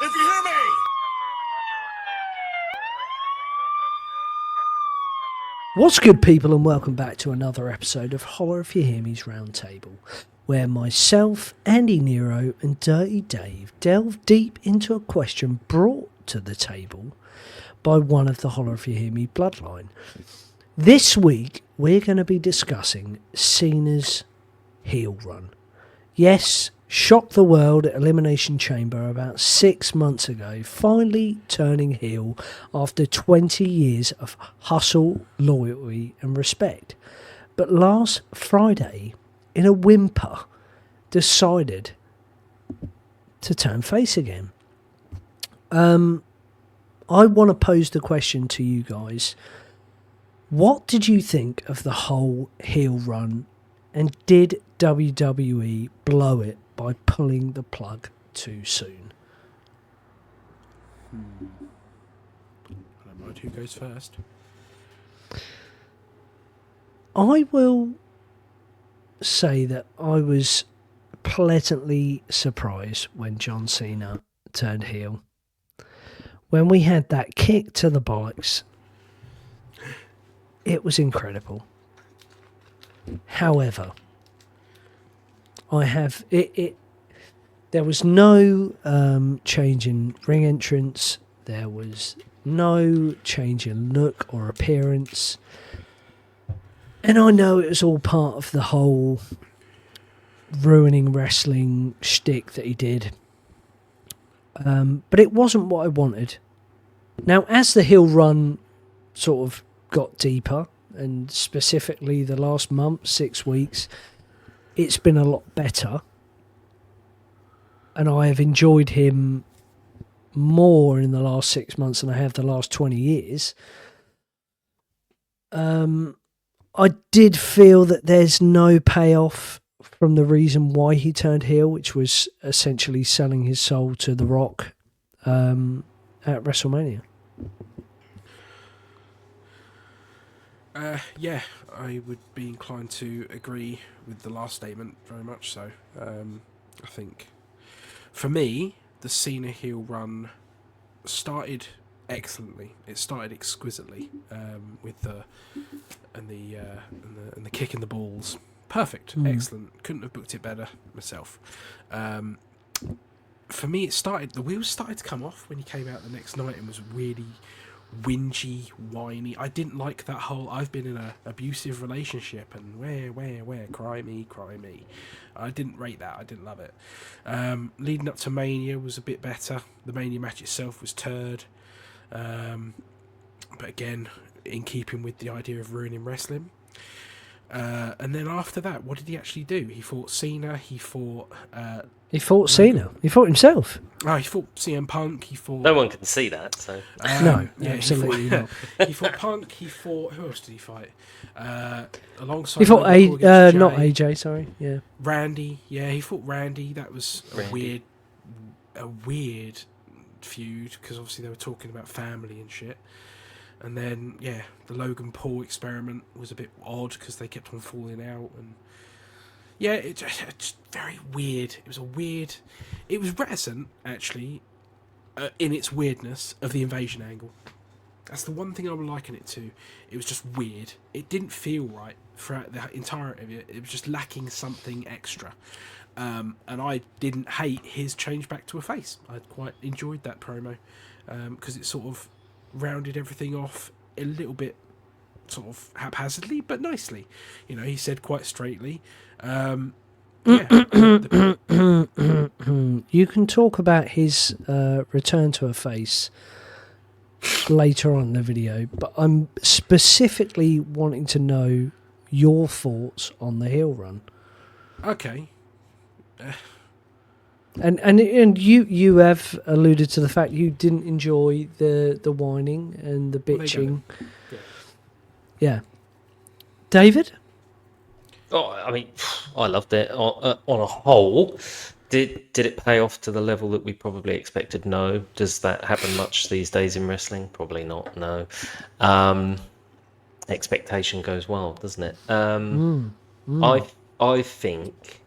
If you hear me! What's good, people, and welcome back to another episode of Holla If You Hear Me's Roundtable, where myself, Andy Nero, and Dirty Dave delve deep into a question brought to the table by one of the Holla If You Hear Me bloodline. This week, we're going to be discussing Cena's heel run. Yes, shocked the world at Elimination Chamber about 6 months ago, finally turning heel after 20 years of hustle, loyalty and respect. But last Friday, in a whimper, decided to turn face again. I want to pose the question to you guys. What did you think of the whole heel run, and did WWE blow it by pulling the plug too soon? I don't mind who goes first. I will say that I was pleasantly surprised when John Cena turned heel. When we had that kick to the bollocks, it was incredible. However, there was no change in ring entrance. There was no change in look or appearance. And I know it was all part of the whole ruining wrestling shtick that he did. But it wasn't what I wanted. Now, as the heel run sort of got deeper, and specifically the last month, 6 weeks, it's been a lot better. And I have enjoyed him more in the last 6 months than I have the last 20 years. I did feel that there's no payoff from the reason why he turned heel, which was essentially selling his soul to The Rock at WrestleMania. Yeah, I would be inclined to agree with the last statement very much so. I think, for me, the Cena heel run started excellently. It started exquisitely with the kick in the balls. Perfect, excellent. Couldn't have booked it better myself. For me, the wheels started to come off when he came out the next night and was really whingy, whiny. I didn't like that whole I've been in an abusive relationship and where cry me. I didn't rate that. I didn't love it. Leading up to Mania was a bit better. The Mania match itself was turd, but again, in keeping with the idea of ruining wrestling. And then after that, what did he actually do? He fought Cena. He fought Cena. He fought himself. Oh, he fought CM Punk. He fought. No one can see that. So No, yeah, absolutely not. He fought Punk. He fought. Who else did he fight? Alongside. He fought Jay. not AJ. Sorry, yeah. Randy. Yeah, he fought Randy. That was a weird feud because obviously they were talking about family and shit. And then, yeah, the Logan Paul experiment was a bit odd because they kept on falling out. And yeah, it's just very weird. It was reticent, actually, in its weirdness of the invasion angle. That's the one thing I would liken it to. It was just weird. It didn't feel right throughout the entirety of it. It was just lacking something extra. And I didn't hate his change back to a face. I quite enjoyed that promo because it sort of rounded everything off a little bit sort of haphazardly but nicely. You know, he said quite straightly, you can talk about his return to a face later on in the video, but I'm specifically wanting to know your thoughts on the heel run. Okay. And you have alluded to the fact you didn't enjoy the whining and the bitching. Yeah. David? Oh, I mean, I loved it. On a whole, did it pay off to the level that we probably expected? No. Does that happen much these days in wrestling? Probably not. No. Expectation goes wild, doesn't it? I think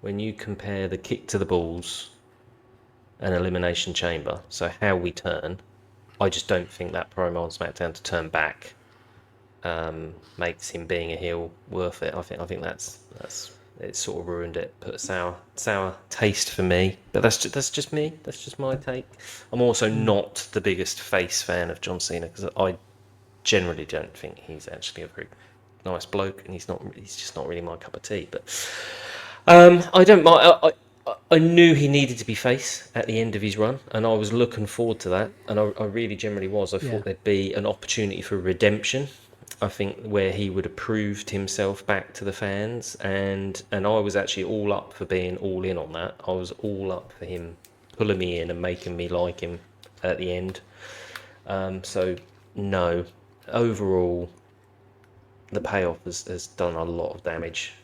when you compare the kick to the balls an Elimination Chamber. So how we turn, I just don't think that promo on SmackDown to turn back makes him being a heel worth it. I think that's it sort of ruined it, put a sour taste for me. But that's just me. That's just my take. I'm also not the biggest face fan of John Cena because I generally don't think he's actually a very nice bloke, and he's just not really my cup of tea. But I don't mind. I knew he needed to be face at the end of his run, and I was looking forward to that, and I really generally was. I thought there'd be an opportunity for redemption. I think where he would have proved himself back to the fans, and I was actually all up for being all in on that. I was all up for him pulling me in and making me like him at the end. So no, overall, the payoff has done a lot of damage,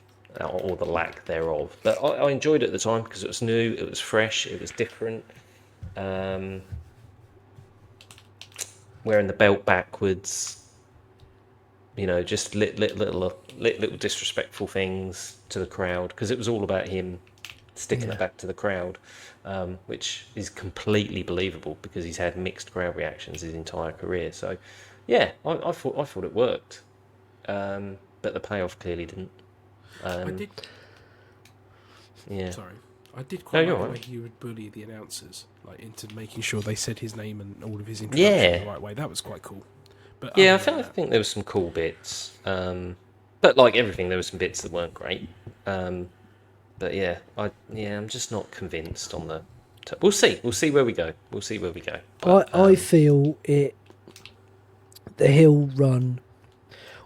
or the lack thereof. But I enjoyed it at the time because it was new, it was fresh, it was different. Wearing the belt backwards, just little disrespectful things to the crowd, because it was all about him sticking it back to the crowd, which is completely believable because he's had mixed crowd reactions his entire career. So, yeah, I thought it worked, but the payoff clearly didn't. I did. Yeah. Sorry, I did quite like the right. way he would bully the announcers, like into making sure they said his name and all of his introduction the right way. That was quite cool. But yeah, I think there was some cool bits, but like everything, there were some bits that weren't great. But yeah, I'm just not convinced on the. We'll see where we go. But, I feel the heel run,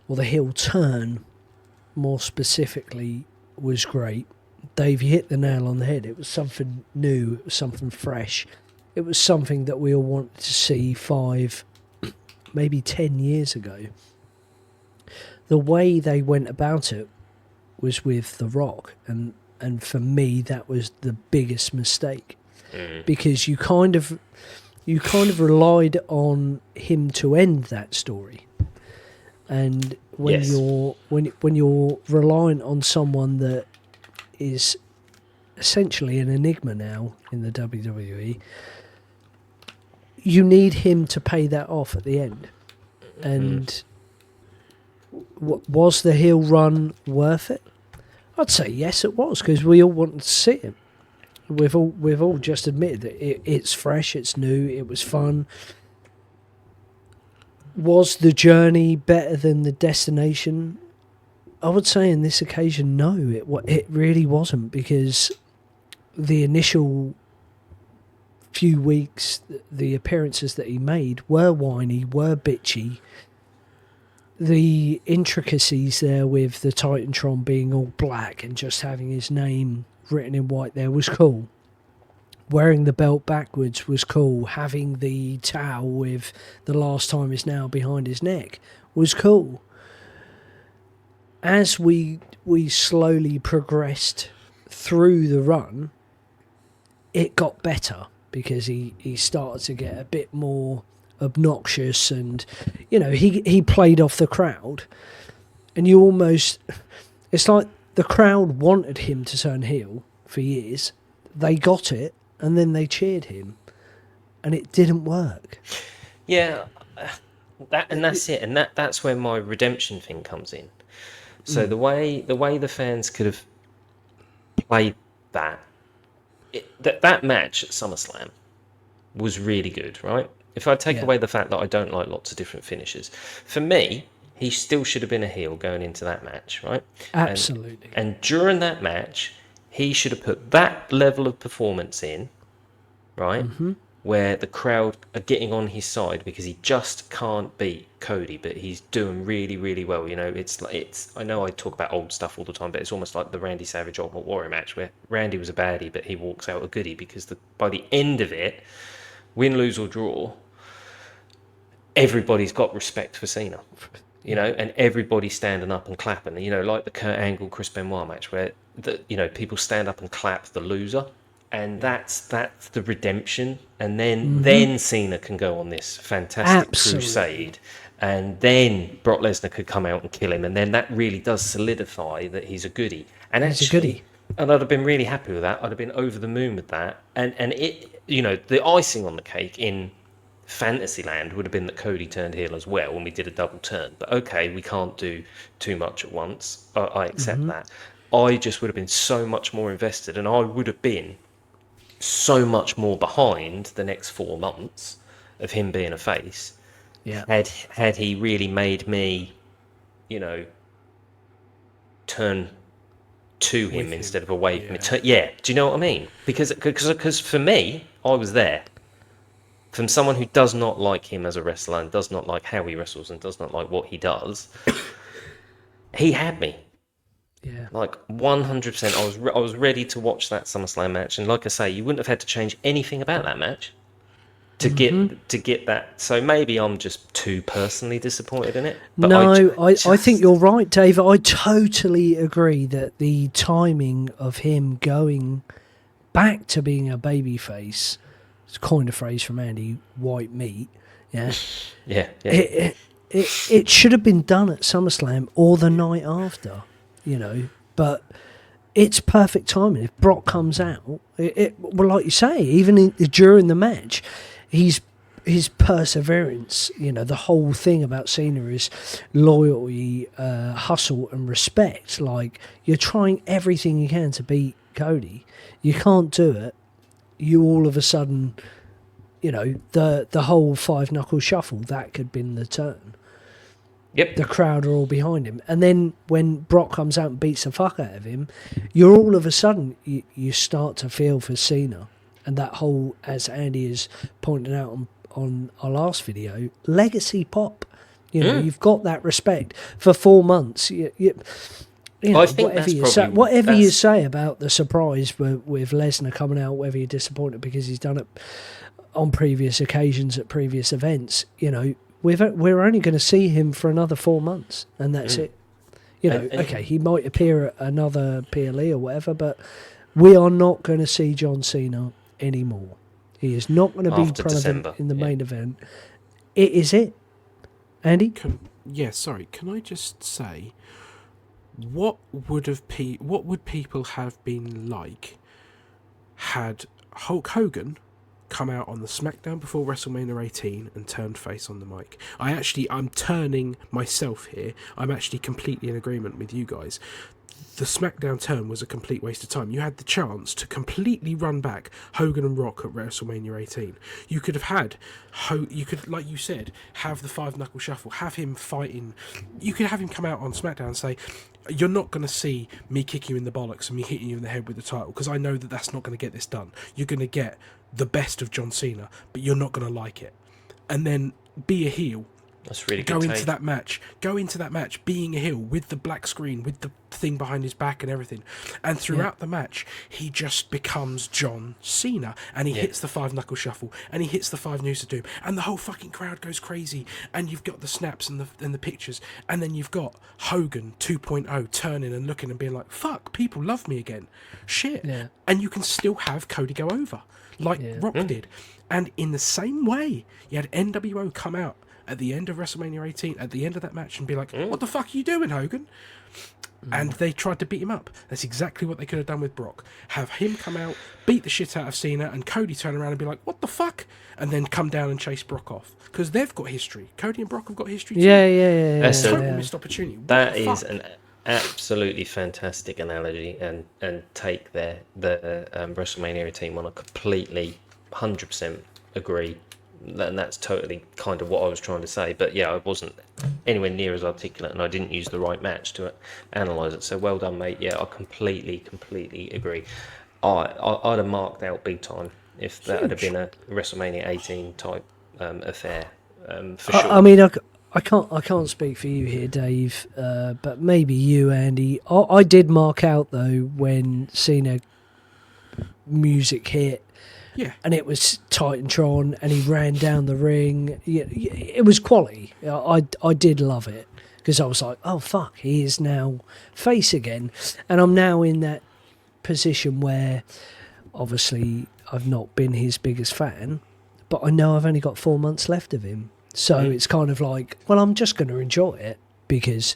or the heel turn, more specifically, was great. Dave, you hit the nail on the head. It was something new. It was something fresh. It was something that we all wanted to see 5, maybe 10 years ago. The way they went about it was with The Rock, and for me that was the biggest mistake, because you kind of relied on him to end that story, and when you're reliant on someone that is essentially an enigma now in the WWE, you need him to pay that off at the end. And was the heel run worth it? I'd say yes, it was, because we all wanted to see him. We've all just admitted that it's fresh, it's new, it was fun. Was the journey better than the destination? I would say in this occasion, no, it really wasn't, because the initial few weeks, the appearances that he made were whiny, were bitchy. The intricacies there with the Titantron being all black and just having his name written in white there was cool. Wearing the belt backwards was cool. Having the towel with "the last time is now" behind his neck was cool. As we slowly progressed through the run, it got better, because he started to get a bit more obnoxious, and he played off the crowd, and it's like the crowd wanted him to turn heel for years. They got it, and then they cheered him, and it didn't work. Yeah, that's it, and that's where my redemption thing comes in. So the way the fans could have played that match at SummerSlam was really good, right? If I take away the fact that I don't like lots of different finishes, for me, he still should have been a heel going into that match, right? Absolutely. And during that match, he should have put that level of performance in, right? Mm-hmm. Where the crowd are getting on his side, because he just can't beat Cody, but he's doing really, really well. I know I talk about old stuff all the time, but it's almost like the Randy Savage Ultimate Warrior match, where Randy was a baddie, but he walks out a goodie, because by the end of it, win, lose or draw, everybody's got respect for Cena, and everybody's standing up and clapping, like the Kurt Angle Chris Benoit match, where people stand up and clap the loser. And that's the redemption, and then Cena can go on this fantastic crusade, and then Brock Lesnar could come out and kill him, and then that really does solidify that he's a goodie. And actually, And I'd have been really happy with that. I'd have been over the moon with that. And it, the icing on the cake in Fantasyland would have been that Cody turned heel as well, and we did a double turn. But okay, we can't do too much at once. I accept that. I just would have been so much more invested, and I would have been so much more behind the next 4 months of him being a face. Yeah. Had he really made me, turn to him instead of away from it. Yeah, do you know what I mean? Because for me, I was there. From someone who does not like him as a wrestler and does not like how he wrestles and does not like what he does, he had me. Yeah. Like 100%. I was ready to watch that SummerSlam match, and like I say, you wouldn't have had to change anything about that match to get that. So maybe I'm just too personally disappointed in it. But no, I think you're right, Dave. I totally agree that the timing of him going back to being a babyface, it's coined a phrase from Andi, white meat. Yeah, yeah. It should have been done at SummerSlam or the night after, But it's perfect timing. If Brock comes out, well, like you say, even during the match, his perseverance, the whole thing about Cena is loyalty, hustle and respect. Like, you're trying everything you can to beat Cody. You can't do it. You all of a sudden, the whole 5-knuckle shuffle, that could have been the turn. Yep. The crowd are all behind him. And then when Brock comes out and beats the fuck out of him, you're all of a sudden, you start to feel for Cena. And that whole, as Andi has pointed out on our last video, legacy pop. You've got that respect for 4 months. I think whatever you say about the surprise with Lesnar coming out, whether you're disappointed because he's done it on previous occasions at previous events, we're only going to see him for another 4 months, and that's it. Okay, he might appear at another PLE or whatever, but we are not going to see John Cena anymore. He is not going to be relevant in the main event. It is it. Andi? Can I just say, what would people have been like had Hulk Hogan come out on the SmackDown before WrestleMania 18 and turned face on the mic? I'm turning myself here. I'm actually completely in agreement with you guys. The SmackDown turn was a complete waste of time. You had the chance to completely run back Hogan and Rock at WrestleMania 18. You could have had, like you said, have the 5-knuckle shuffle, have him fighting. You could have him come out on SmackDown and say, you're not going to see me kick you in the bollocks and me hitting you in the head with the title, because I know that that's not going to get this done. You're going to get the best of John Cena, but you're not going to like it. And then be a heel. That's really good. Go into that match being a heel with the black screen, with the thing behind his back and everything. And throughout the match, he just becomes John Cena, and he hits the 5-knuckle shuffle, and he hits the 5 News of Doom, and the whole fucking crowd goes crazy. And you've got the snaps and the pictures, and then you've got Hogan 2.0 turning and looking and being like, "Fuck, people love me again." Shit. Yeah. And you can still have Cody go over, like Rock did. And in the same way, you had NWO come out at the end of WrestleMania 18, at the end of that match, and be like, "What the fuck are you doing, Hogan?" And they tried to beat him up. That's exactly what they could have done with Brock. Have him come out, beat the shit out of Cena, and Cody turn around and be like, "What the fuck?" And then come down and chase Brock off. Because they've got history. Cody and Brock have got history too. Yeah. That's total missed opportunity. That is an absolutely fantastic analogy, and take the WrestleMania 18 one. I completely 100% agree. And that's totally kind of what I was trying to say. But yeah, I wasn't anywhere near as articulate, and I didn't use the right match to analyse it. So well done, mate. Yeah, I completely agree. I'd have marked out big time if that had been a WrestleMania 18 type affair, for sure. I mean, I can't speak for you here, Dave, but maybe you, Andi. I did mark out, though, when Cena music hit. Yeah. And it was Titantron, and he ran down the ring. It was quality. I did love it, because I was like, oh, fuck, he is now face again. And I'm now in that position where, obviously, I've not been his biggest fan, but I know I've only got 4 months left of him. So it's kind of like, well, I'm just going to enjoy it, because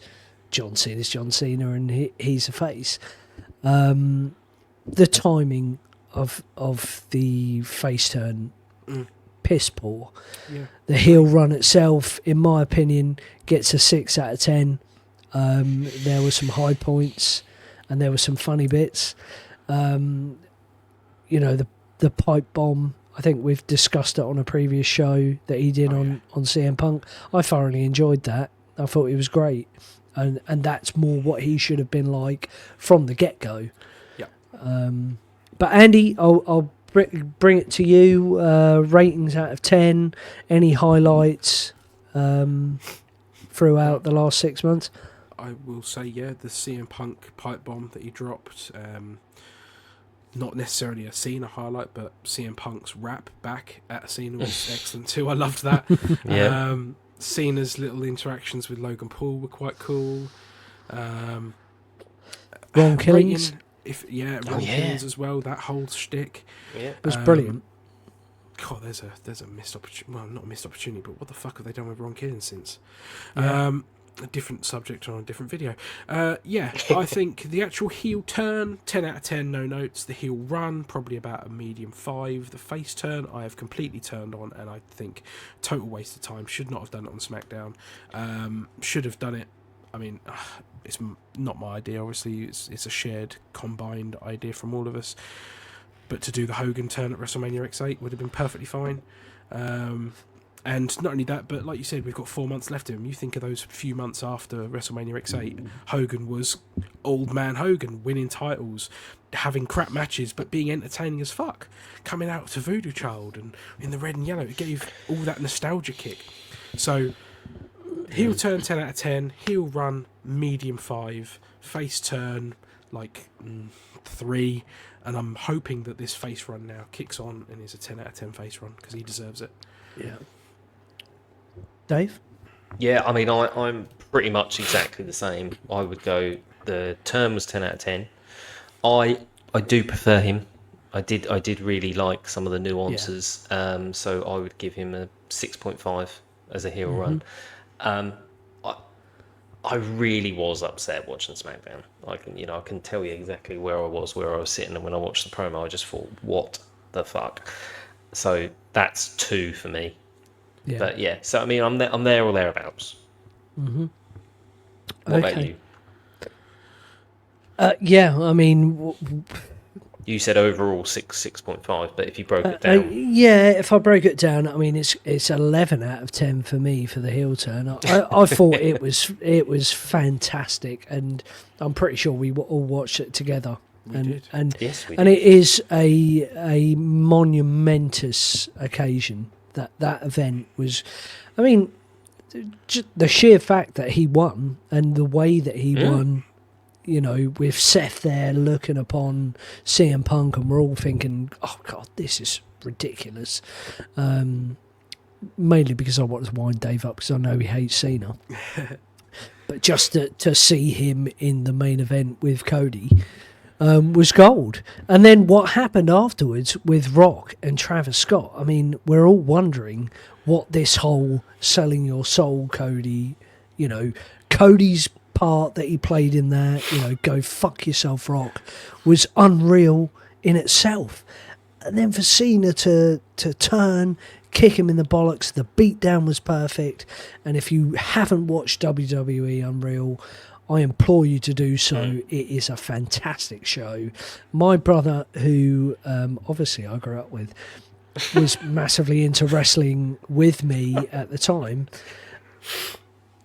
John Cena's John Cena, and he's a face. the timing of the face turn, piss poor. Yeah. The heel run itself, in my opinion, gets a 6 out of 10. There were some high points and there were some funny bits. The pipe bomb, I think we've discussed it on a previous show that he did on CM Punk. I thoroughly enjoyed that. I thought it was great. And that's more what he should have been like from the get-go. Yeah. But Andy, I'll bring it to you. Ratings out of 10. Any highlights throughout the last 6 months? I will say, the CM Punk pipe bomb that he dropped. Not necessarily a Cena highlight, but CM Punk's rap back at Cena was excellent too. I loved that. Yeah. Cena's little interactions with Logan Paul were quite cool. Ron Killings. Ron Killings as well. That whole shtick. Yeah. It was brilliant. God, there's a missed opportunity. Well, not a missed opportunity, but what the fuck have they done with Ron Killings since? Yeah. A different subject on a different video. I think the actual heel turn, 10 out of 10, no notes. The heel run, probably about a medium 5. The face turn, I have completely turned on, and I think total waste of time. Should not have done it on SmackDown. Should have done it. I mean, it's not my idea, obviously. It's a shared, combined idea from all of us. But to do the Hogan turn at WrestleMania X8 would have been perfectly fine. And not only that, but like you said, we've got 4 months left of him. You think of those few months after WrestleMania X8, Hogan was old man Hogan, winning titles, having crap matches, but being entertaining as fuck. Coming out to Voodoo Child and in the red and yellow, it gave all that nostalgia kick. So, heel turn 10 out of 10, heel run medium 5, face turn like 3, and I'm hoping that this face run now kicks on and is a 10 out of 10 face run because he deserves it. Yeah. Dave? Yeah, I mean, I'm pretty much exactly the same. I would go, the turn was 10 out of 10. I do prefer him. I did really like some of the nuances. Yeah. So I would give him a 6.5 as a heel run. I really was upset watching SmackDown. I can tell you exactly where I was sitting, and when I watched the promo, I just thought, what the fuck? So that's 2 for me. Yeah. But yeah, so I mean, I'm there or thereabouts. Mm-hmm. What about you? Yeah, I mean, you said overall 6.5, but if you broke it down, if I broke it down, I mean, it's 11 out of 10 for me for the heel turn. I thought it was fantastic, and I'm pretty sure we all watched it together. And yes, we did. And it is a monumentous occasion. That event was, I mean, just the sheer fact that he won and the way that he won, with Seth there looking upon CM Punk, and we're all thinking, oh God, this is ridiculous. Mainly because I want to wind Dave up because I know he hates Cena. But just to see him in the main event with Cody was gold. And then what happened afterwards with Rock and Travis Scott, I mean, we're all wondering what this whole selling your soul Cody, Cody's part that he played in that, go fuck yourself Rock, was unreal in itself. And then for Cena to turn, kick him in the bollocks, the beatdown was perfect. And if you haven't watched WWE Unreal, I implore you to do so. It is a fantastic show. My brother, who obviously I grew up with, was massively into wrestling with me at the time,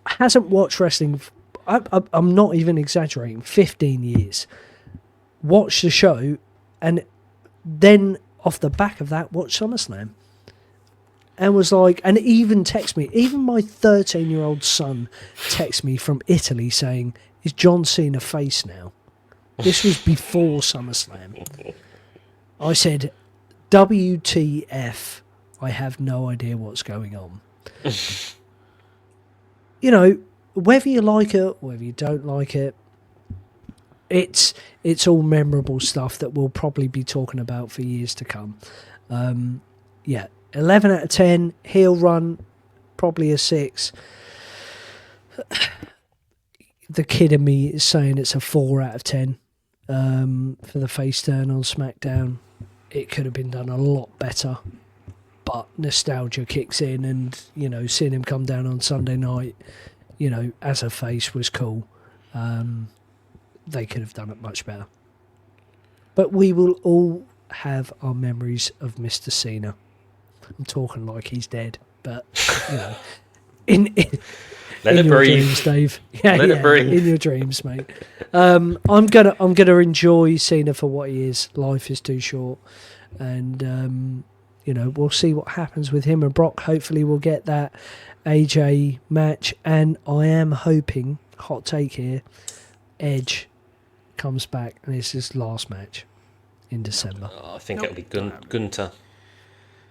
hasn't watched wrestling, I'm not even exaggerating, 15 years. Watched the show, and then off the back of that, watched SummerSlam. And was like, and even text me, even my 13-year-old son texted me from Italy saying, is John Cena face now? This was before SummerSlam. I said, WTF, I have no idea what's going on. Whether you like it, whether you don't like it, it's all memorable stuff that we'll probably be talking about for years to come. 11 out of 10, heel run, probably a 6. The kid in me is saying it's a 4 out of 10. for the face turn on SmackDown. It could have been done a lot better, but nostalgia kicks in, and seeing him come down on Sunday night, as a face was cool. They could have done it much better. But we will all have our memories of Mr. Cena. I'm talking like he's dead, but in Let it your breathe. dreams, Dave. Yeah, Let it breathe. in your dreams, mate. I'm gonna enjoy Cena for what he is. Life is too short, and we'll see what happens with him and Brock. Hopefully, we'll get that AJ match, and I am hoping, hot take here, Edge comes back and it's his last match in December. I think it'll be Gunter.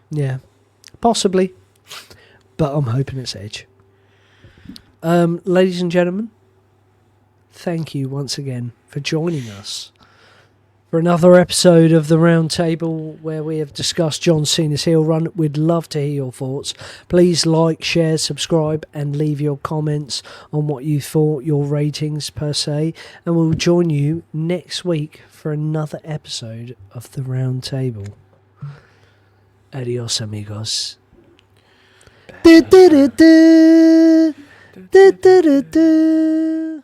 Yeah, possibly, but I'm hoping it's Edge. Ladies and gentlemen, thank you once again for joining us for another episode of the Roundtable, where we have discussed John Cena's heel run. We'd love to hear your thoughts. Please like, share, subscribe, and leave your comments on what you thought, your ratings per se, and we'll join you next week for another episode of the Roundtable. Adios, amigos. Du-du-du-du. Du-du-du-du.